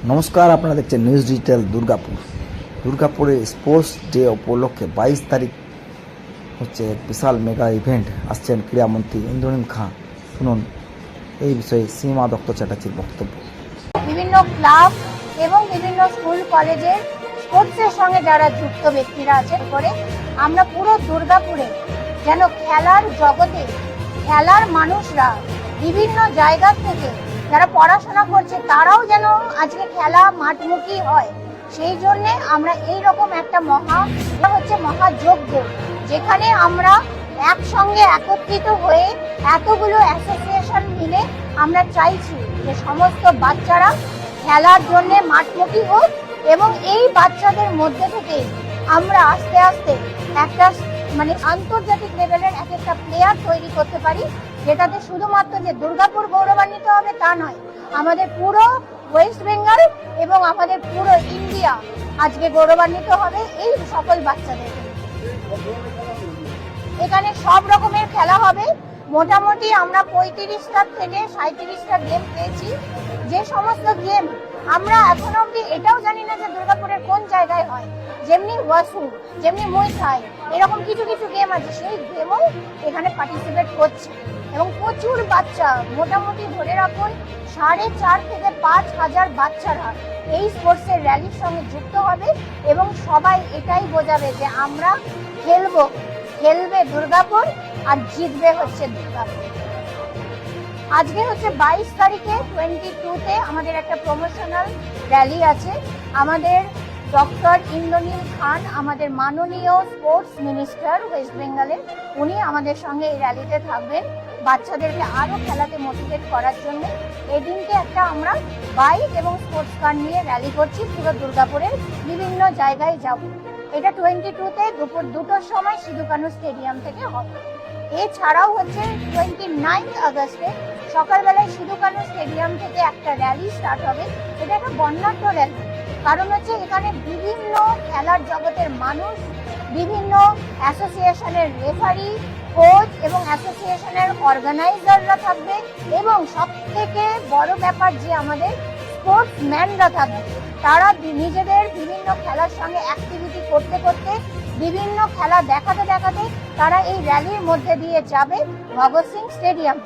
নমস্কার, আপনারা দেখছেন নিউজ ডিজিটাল দুর্গাপুর। দুর্গাপুরে স্পোর্টস ডে উপলক্ষে 22 তারিখ হচ্ছে এক বিশাল মেগা ইভেন্ট। আসছেন ক্রীড়ামন্ত্রী ইন্দ্রনীল খাঁ। শুনুন এই বিষয়ে সীমা দত্ত চ্যাটার্জির বক্তব্য। বিভিন্ন ক্লাব এবং বিভিন্ন স্কুল কলেজের স্পোর্টসের সঙ্গে যারা যুক্ত ব্যক্তিরা আছেন করে আমরা পুরো দুর্গাপুরে যেন খেলার জগতে খেলার মানুষরা বিভিন্ন জায়গা থেকে যারা পড়াশোনা করছে তারাও যেন আজকে খেলা মাঠমুখী হয়, সেই জন্যে আমরা এই রকম একটা মহাযজ্ঞ, যেখানে আমরা একসঙ্গে একত্রিত হয়ে এতগুলো অ্যাসোসিয়েশন মিলে আমরা চাইছি যে সমস্ত বাচ্চারা খেলার জন্য মাঠমুখী হোক এবং এই বাচ্চাদের মধ্যে থেকে আমরা আস্তে আস্তে একটা আন্তর্জাতিক লেভেলের একটা প্লেয়ার তৈরি করতে পারি, যেটাতে শুধুমাত্র যে দুর্গাপুর গৌরবান্বিত হবে তা নয়, আমাদের পুরো ওয়েস্ট বেঙ্গল এবং আমাদের পুরো ইন্ডিয়া আজকে গৌরবান্বিত হবে এই সকল বাচ্চাদের। এখানে সব রকমের খেলা হবে। মোটামুটি আমরা 35টা থেকে 37টা গেম পেয়েছি। যে সমস্ত গেম আমরা এখনো অব্দি এটাও জানি না যে দুর্গাপুরের কোন জায়গায় হয়, যেমনি ওয়াসু, যেমনি মুই থাই, এরকম কিছু কিছু গেম আছে, সেই গেমও এখানে পার্টিসিপেট করছে এবং প্রচুর বাচ্চা, মোটামুটি ধরে রাখুন 4.5 থেকে 5 হাজার বাচ্চারা এই স্পোর্টসের র্যালির সঙ্গে যুক্ত হবে এবং সবাই এটাই বোঝাবে যে আমরা খেলবে দুর্গাপুর আর জিতবে হচ্ছে দুর্গাপুর। আজকে হচ্ছে 22 তারিখে 22তে আমাদের একটা প্রমোশনাল র্যালি আছে। আমাদের ডক্টর ইন্দ্রনীল খান, আমাদের মাননীয় স্পোর্টস মিনিস্টার ওয়েস্ট বেঙ্গলের, উনি আমাদের সঙ্গে এই র্যালিতে থাকবেন বাচ্চাদেরকে আরো খেলাতে মোটিভেট করার জন্য। এই দিনকে একটা আমরা বাইক এবং স্পোর্টস কার নিয়ে র্যালি করছি, পুরো দুর্গাপুরের বিভিন্ন জায়গায় যাব। এটা 22তে দুপুর 2টোর সময় সিধু কানু স্টেডিয়াম থেকে হবে। এছাড়াও হচ্ছে 29 আগস্টে সকালবেলায় সিধু কানু স্টেডিয়াম থেকে একটা র্যালি স্টার্ট হবে। এটা একটা বর্ণাঢ্য র্যালি, কারণ হচ্ছে এখানে বিভিন্ন খেলার জগতের মানুষ, বিভিন্ন অ্যাসোসিয়েশনের রেফারি, কোচ এবং অ্যাসোসিয়েশনের অর্গানাইজাররা থাকবে এবং সব থেকে বড় ব্যাপার যে আমাদের স্পোর্টসম্যানরা থাকবে। তারা নিজেদের বিভিন্ন খেলার সঙ্গে অ্যাক্টিভিটি করতে করতে, বিভিন্ন খেলা দেখাতে দেখাতে তারা এই র্যালির মধ্যে দিয়ে যাবে ভগৎ সিং স্টেডিয়াম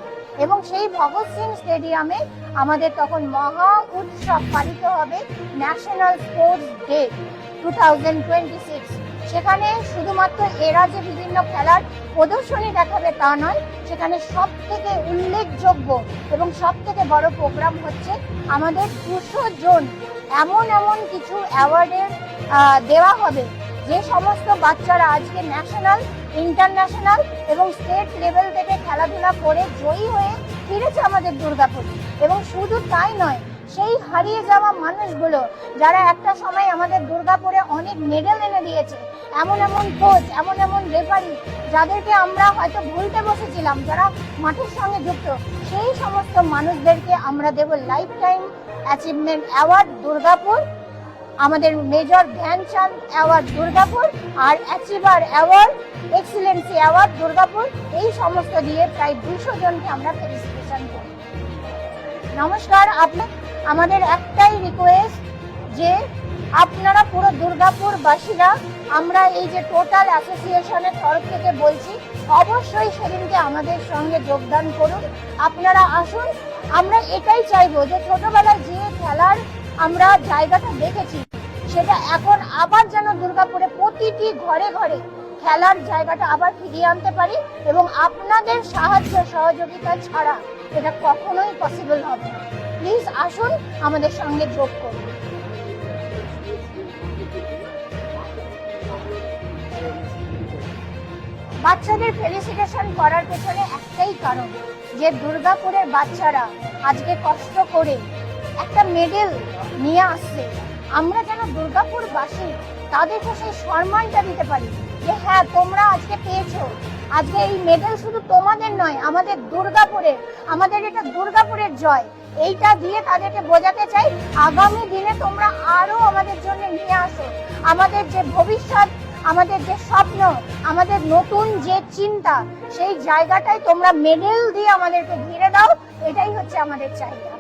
এবং সেই ভগৎ সিং স্টেডিয়ামে আমাদের তখন মহা উৎসব পালিত হবে, ন্যাশনাল স্পোর্টস ডে 2026। সেখানে শুধুমাত্র এরা যে বিভিন্ন খেলার প্রদর্শনী দেখাবে তা নয়, সেখানে সব থেকে উল্লেখযোগ্য এবং সব থেকে বড় প্রোগ্রাম হচ্ছে আমাদের 200 জন এমন কিছু অ্যাওয়ার্ডের দেওয়া হবে, যে সমস্ত বাচ্চারা আজকে ন্যাশনাল, ইন্টারন্যাশনাল এবং স্টেট লেভেল থেকে খেলাধুলা করে জয়ী হয়ে ফিরেছে আমাদের দুর্গাপুর। এবং শুধু তাই নয়, সেই হারিয়ে যাওয়া মানুষগুলো যারা একটা সময় আমাদের দুর্গাপুরে অনেক মেডেল এনে দিয়েছে, এমন কোচ, এমন রেফারি যাদেরকে আমরা হয়তো ভুলতে বসেছিলাম, যারা মাঠের সঙ্গে যুক্ত, সেই সমস্ত মানুষদেরকে আমরা দেব life time achievement award Durgapur, আমাদের মেজর ধ্যানচাঁদ অ্যাওয়ার্ড দুর্গাপুর আর achiever award, excellency award Durgapur. এই সমস্ত দিয়ে প্রায় 200 জনকে আমরা ফেলিসিটেশন করি। নমস্কার, আমাদের একটাই রিকোয়েস্ট যে আপনারা পুরো দুর্গাপুরবাসীরা, আমরা এই যে টোটাল অ্যাসোসিয়েশনের তরফ থেকে বলছি, অবশ্যই সেদিনকে আমাদের সঙ্গে যোগদান করুন। আপনারা আসুন। আমরা এটাই চাইবো যে ছোটবেলায় যে খেলার আমরা জায়গাটা দেখেছি, সেটা এখন আবার যেন দুর্গাপুরে প্রতিটি ঘরে ঘরে খেলার জায়গাটা আবার ফিরিয়ে আনতে পারি এবং আপনাদের সাহায্য সহযোগিতা ছাড়া এটা কখনোই পসিবল হবে না। প্লিজ আসুন, আমাদের সঙ্গে যোগ করুন। বাচ্চাদের ফেলিসিটেশন করার পেছনে একটাই কারণ, যে দুর্গাপুরের বাচ্চারা আজকে কষ্ট করে একটা মেডেল নিয়ে আসছে। আমরা যেন দুর্গাপুরবাসী তাদেরকে সেই সম্মানটা দিতে পারি যে হ্যাঁ, তোমরা আজকে পেয়েছো, আজকে এই মেডেল শুধু তোমাদের নয়, আমাদের দুর্গাপুরের, আমাদের এটা দুর্গাপুরের জয়। এইটা দিয়ে তাদেরকে বোঝাতে চাই আগামী দিনে তোমরা আরো আমাদের জন্য নিয়ে আসো। আমাদের যে ভবিষ্যৎ, আমাদের যে স্বপ্ন, আমাদের নতুন যে চিন্তা, সেই জায়গাটাই তোমরা মেডেল দিয়ে আমাদেরকে ঘিরে দাও। এটাই হচ্ছে আমাদের চাহিদা।